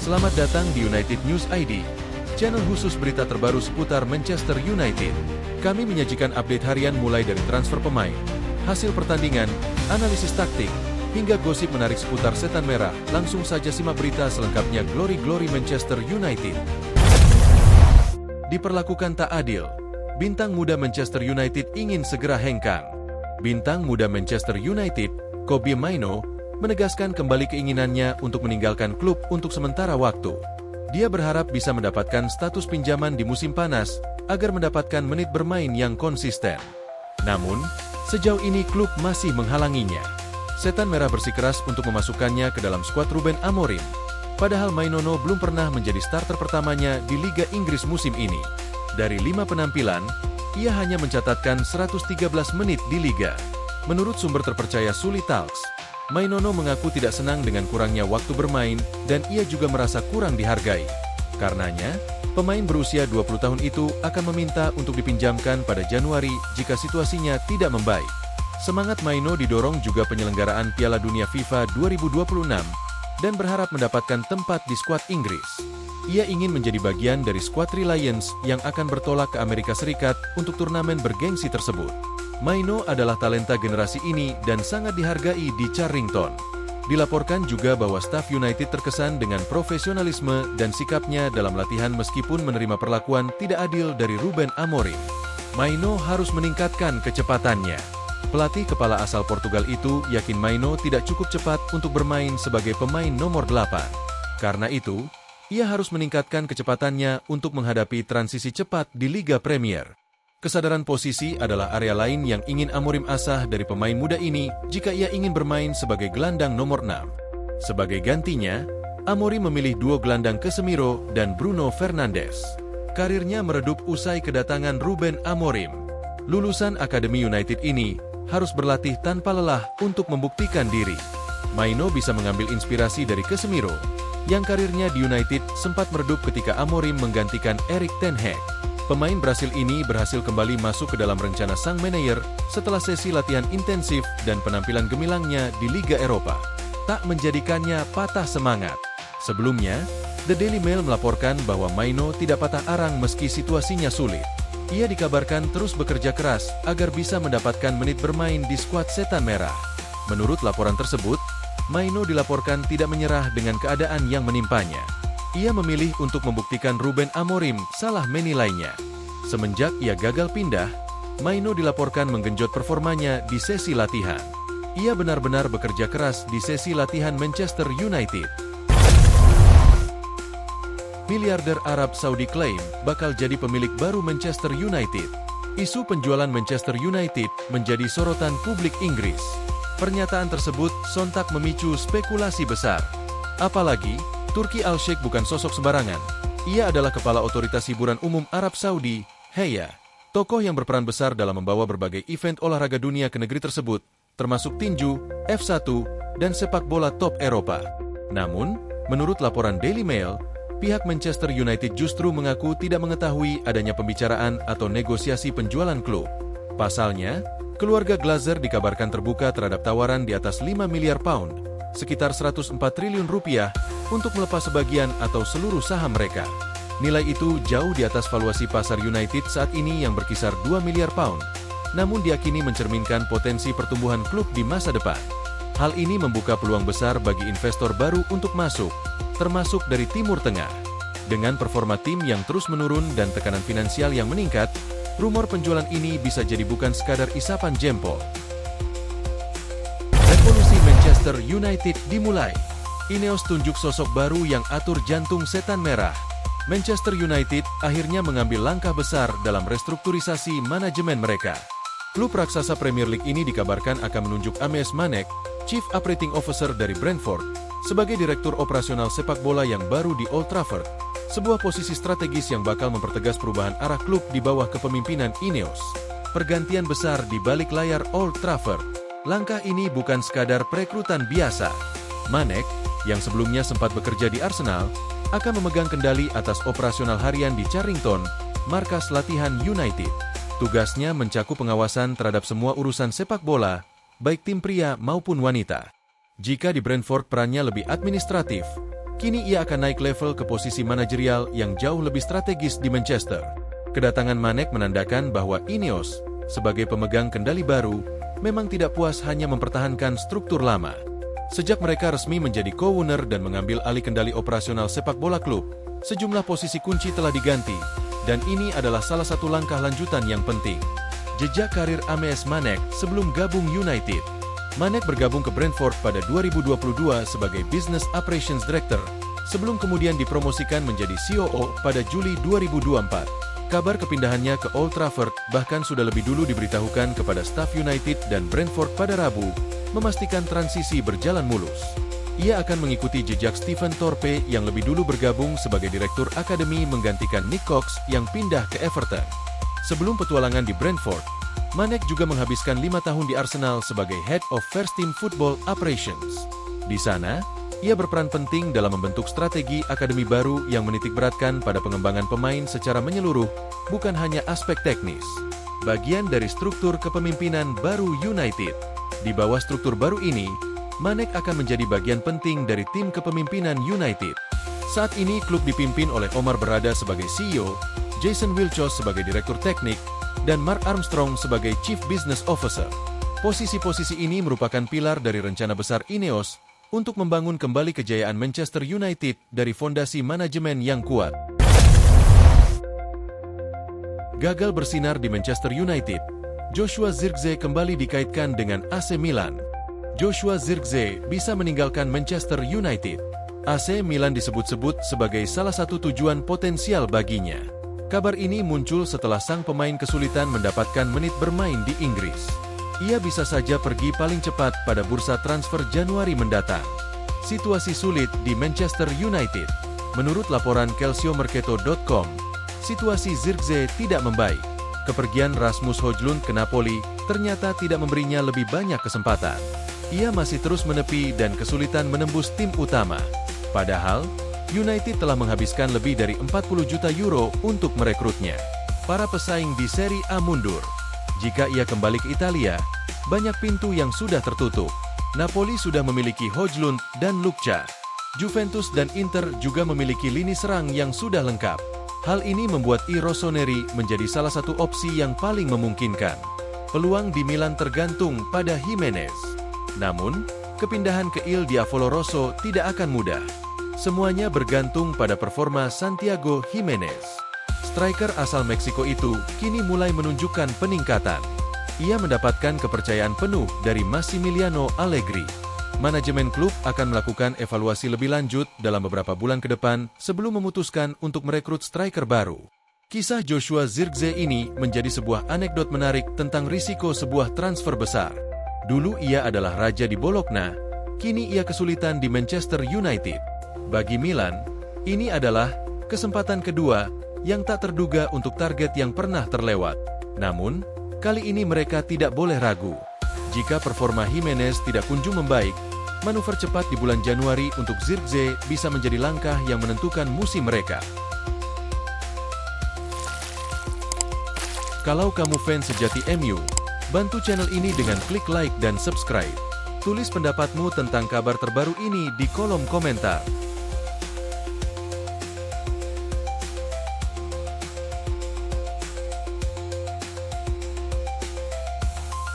Selamat datang di United News ID, channel khusus berita terbaru seputar Manchester United. Kami menyajikan update harian mulai dari transfer pemain, hasil pertandingan, analisis taktik, hingga gosip menarik seputar setan merah. Langsung saja simak berita selengkapnya. Glory Manchester United. Diperlakukan tak adil, bintang muda Manchester United ingin segera hengkang. Bintang muda Manchester United, Kobbie Mainoo, menegaskan kembali keinginannya untuk meninggalkan klub untuk sementara waktu. Dia berharap bisa mendapatkan status pinjaman di musim panas agar mendapatkan menit bermain yang konsisten. Namun, sejauh ini klub masih menghalanginya. Setan merah bersikeras untuk memasukkannya ke dalam skuad Ruben Amorim. Padahal Mainoo belum pernah menjadi starter pertamanya di Liga Inggris musim ini. Dari 5 penampilan, ia hanya mencatatkan 113 menit di Liga. Menurut sumber terpercaya Sully Talks, Mainoo mengaku tidak senang dengan kurangnya waktu bermain dan ia juga merasa kurang dihargai. Karenanya, pemain berusia 20 tahun itu akan meminta untuk dipinjamkan pada Januari jika situasinya tidak membaik. Semangat Mainoo didorong juga penyelenggaraan Piala Dunia FIFA 2026 dan berharap mendapatkan tempat di skuad Inggris. Ia ingin menjadi bagian dari skuad Three Lions yang akan bertolak ke Amerika Serikat untuk turnamen bergengsi tersebut. Mainoo adalah talenta generasi ini dan sangat dihargai di Carrington. Dilaporkan juga bahwa staf United terkesan dengan profesionalisme dan sikapnya dalam latihan meskipun menerima perlakuan tidak adil dari Ruben Amorim. Mainoo harus meningkatkan kecepatannya. Pelatih kepala asal Portugal itu yakin Mainoo tidak cukup cepat untuk bermain sebagai pemain nomor 8. Karena itu, ia harus meningkatkan kecepatannya untuk menghadapi transisi cepat di Liga Premier. Kesadaran posisi adalah area lain yang ingin Amorim asah dari pemain muda ini jika ia ingin bermain sebagai gelandang nomor 6. Sebagai gantinya, Amorim memilih duo gelandang Casemiro dan Bruno Fernandes. Karirnya meredup usai kedatangan Ruben Amorim. Lulusan Akademi United ini harus berlatih tanpa lelah untuk membuktikan diri. Mainoo bisa mengambil inspirasi dari Casemiro, yang karirnya di United sempat meredup ketika Amorim menggantikan Erik ten Hag. Pemain Brasil ini berhasil kembali masuk ke dalam rencana sang manajer setelah sesi latihan intensif dan penampilan gemilangnya di Liga Eropa tak menjadikannya patah semangat. Sebelumnya, The Daily Mail melaporkan bahwa Mainoo tidak patah arang meski situasinya sulit. Ia dikabarkan terus bekerja keras agar bisa mendapatkan menit bermain di skuad Setan Merah. Menurut laporan tersebut, Mainoo dilaporkan tidak menyerah dengan keadaan yang menimpanya. Ia memilih untuk membuktikan Ruben Amorim salah menilainya. Semenjak ia gagal pindah, Mainoo dilaporkan menggenjot performanya di sesi latihan. Ia benar-benar bekerja keras di sesi latihan Manchester United. Miliarder Arab Saudi klaim bakal jadi pemilik baru Manchester United. Isu penjualan Manchester United menjadi sorotan publik Inggris. Pernyataan tersebut sontak memicu spekulasi besar. Apalagi, Turki Al-Sheikh bukan sosok sembarangan. Ia adalah kepala otoritas hiburan umum Arab Saudi, Heya. Tokoh yang berperan besar dalam membawa berbagai event olahraga dunia ke negeri tersebut, termasuk tinju, F1, dan sepak bola top Eropa. Namun, menurut laporan Daily Mail, pihak Manchester United justru mengaku tidak mengetahui adanya pembicaraan atau negosiasi penjualan klub. Pasalnya, keluarga Glazer dikabarkan terbuka terhadap tawaran di atas 5 miliar pound, sekitar 104 triliun rupiah, untuk melepas sebagian atau seluruh saham mereka. Nilai itu jauh di atas valuasi pasar United saat ini yang berkisar 2 miliar pound, namun diakini mencerminkan potensi pertumbuhan klub di masa depan. Hal ini membuka peluang besar bagi investor baru untuk masuk, termasuk dari Timur Tengah. Dengan performa tim yang terus menurun dan tekanan finansial yang meningkat, rumor penjualan ini bisa jadi bukan sekadar isapan jempol. Revolusi Manchester United dimulai. Ineos tunjuk sosok baru yang atur jantung Setan Merah. Manchester United akhirnya mengambil langkah besar dalam restrukturisasi manajemen mereka. Klub raksasa Premier League ini dikabarkan akan menunjuk Ames Manek, Chief Operating Officer dari Brentford, sebagai direktur operasional sepak bola yang baru di Old Trafford, sebuah posisi strategis yang bakal mempertegas perubahan arah klub di bawah kepemimpinan Ineos. Pergantian besar di balik layar Old Trafford. Langkah ini bukan sekadar perekrutan biasa. Manek, yang sebelumnya sempat bekerja di Arsenal, akan memegang kendali atas operasional harian di Carrington, markas latihan United. Tugasnya mencakup pengawasan terhadap semua urusan sepak bola, baik tim pria maupun wanita. Jika di Brentford perannya lebih administratif, Kini ia akan naik level ke posisi manajerial yang jauh lebih strategis di Manchester. Kedatangan Manek menandakan bahwa Ineos, sebagai pemegang kendali baru, memang tidak puas hanya mempertahankan struktur lama. Sejak mereka resmi menjadi co-owner dan mengambil alih kendali operasional sepak bola klub, sejumlah posisi kunci telah diganti, dan ini adalah salah satu langkah lanjutan yang penting. Jejak karir AS Manek sebelum gabung United. Manek bergabung ke Brentford pada 2022 sebagai Business Operations Director, sebelum kemudian dipromosikan menjadi COO pada Juli 2024. Kabar kepindahannya ke Old Trafford bahkan sudah lebih dulu diberitahukan kepada staf United dan Brentford pada Rabu, memastikan transisi berjalan mulus. Ia akan mengikuti jejak Stephen Thorpe yang lebih dulu bergabung sebagai Direktur Akademi menggantikan Nick Cox yang pindah ke Everton. Sebelum petualangan di Brentford, Manek juga menghabiskan 5 tahun di Arsenal sebagai Head of First Team Football Operations. Di sana, ia berperan penting dalam membentuk strategi akademi baru yang menitikberatkan pada pengembangan pemain secara menyeluruh, bukan hanya aspek teknis. Bagian dari struktur kepemimpinan baru United. Di bawah struktur baru ini, Manek akan menjadi bagian penting dari tim kepemimpinan United. Saat ini klub dipimpin oleh Omar Berrada sebagai CEO, Jason Wilcox sebagai Direktur Teknik, dan Mark Armstrong sebagai Chief Business Officer. Posisi-posisi ini merupakan pilar dari rencana besar Ineos untuk membangun kembali kejayaan Manchester United dari fondasi manajemen yang kuat. Gagal bersinar di Manchester United, Joshua Zirkzee kembali dikaitkan dengan AC Milan. Joshua Zirkzee bisa meninggalkan Manchester United. AC Milan disebut-sebut sebagai salah satu tujuan potensial baginya. Kabar ini muncul setelah sang pemain kesulitan mendapatkan menit bermain di Inggris. Ia bisa saja pergi paling cepat pada bursa transfer Januari mendatang. Situasi sulit di Manchester United. Menurut laporan calciomercato.com, situasi Zirkzee tidak membaik. Kepergian Rasmus Højlund ke Napoli ternyata tidak memberinya lebih banyak kesempatan. Ia masih terus menepi dan kesulitan menembus tim utama. Padahal, United telah menghabiskan lebih dari 40 juta euro untuk merekrutnya. Para pesaing di Serie A mundur. Jika ia kembali ke Italia, banyak pintu yang sudah tertutup. Napoli sudah memiliki Højlund dan Lukca. Juventus dan Inter juga memiliki lini serang yang sudah lengkap. Hal ini membuat I Rossoneri menjadi salah satu opsi yang paling memungkinkan. Peluang di Milan tergantung pada Jimenez. Namun, kepindahan ke Il Diavolo Rosso tidak akan mudah. Semuanya bergantung pada performa Santiago Jimenez. Striker asal Meksiko itu kini mulai menunjukkan peningkatan. Ia mendapatkan kepercayaan penuh dari Massimiliano Allegri. Manajemen klub akan melakukan evaluasi lebih lanjut dalam beberapa bulan ke depan sebelum memutuskan untuk merekrut striker baru. Kisah Joshua Zirkzee ini menjadi sebuah anekdot menarik tentang risiko sebuah transfer besar. Dulu ia adalah raja di Bologna, kini ia kesulitan di Manchester United. Bagi Milan, ini adalah kesempatan kedua yang tak terduga untuk target yang pernah terlewat. Namun, kali ini mereka tidak boleh ragu. Jika performa Jimenez tidak kunjung membaik, manuver cepat di bulan Januari untuk Zirkzee bisa menjadi langkah yang menentukan musim mereka. Kalau kamu fans sejati MU, bantu channel ini dengan klik like dan subscribe. Tulis pendapatmu tentang kabar terbaru ini di kolom komentar.